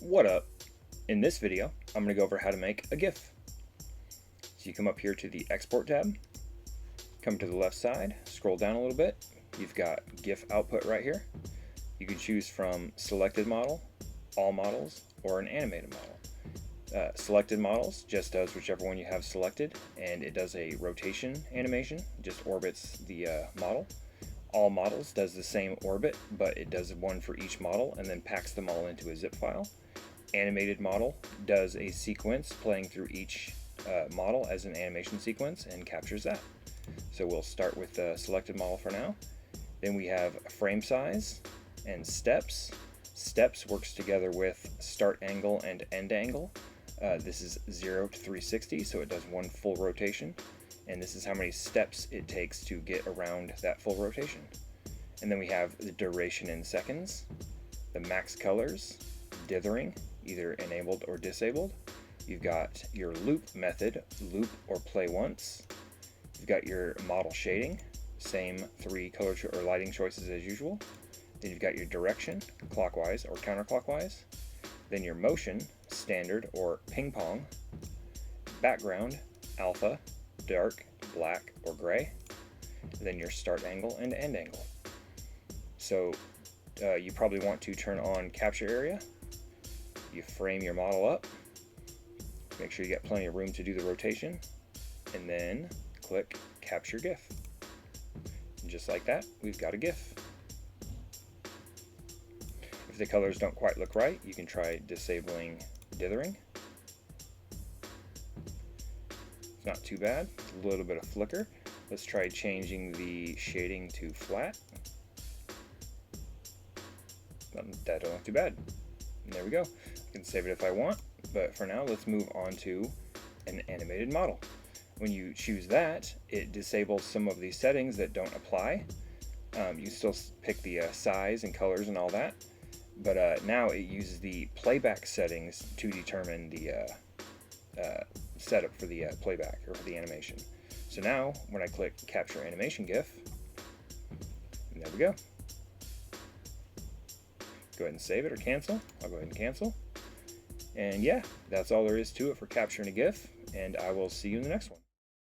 What up? In this video, I'm going to go over how to make a GIF. So you come up here to the Export tab, come to the left side, scroll down a little bit. You've got GIF output right here. You can choose from selected model, all models, or an animated model. Selected models just does whichever one you have selected, and it does a rotation animation, just orbits the model. All models does the same orbit, but it does one for each model and then packs them all into a zip file. Animated model does a sequence playing through each model as an animation sequence and captures that. So we'll start with the selected model for now. Then we have frame size and steps. Steps works together with start angle and end angle. This is 0 to 360, so it does one full rotation. And this is how many steps it takes to get around that full rotation. And then we have the duration in seconds, the max colors, dithering, either enabled or disabled. You've got your loop method, loop or play once. You've got your model shading, same 3 color or lighting choices as usual. Then you've got your direction, clockwise or counterclockwise. Then your motion, standard or ping pong. Background, alpha, dark, black, or gray. Then your start angle and end angle. So you probably want to turn on capture area. You frame your model up. Make sure you got plenty of room to do the rotation. And then click capture GIF. And just like that, we've got a GIF. If the colors don't quite look right, you can try disabling dithering. It's not too bad, a little bit of flicker. Let's try changing the shading to flat. That don't look too bad. And there we go. I can save it if I want, but for now let's move on to an animated model. When you choose that, it disables some of these settings that don't apply. You still pick the size and colors and all that, but now it uses the playback settings to determine the setup for the playback or for the animation. So now when I click capture animation GIF, and there we go. Go ahead and save it or cancel. I'll go ahead and cancel. And yeah, that's all there is to it for capturing a GIF, and I will see you in the next one.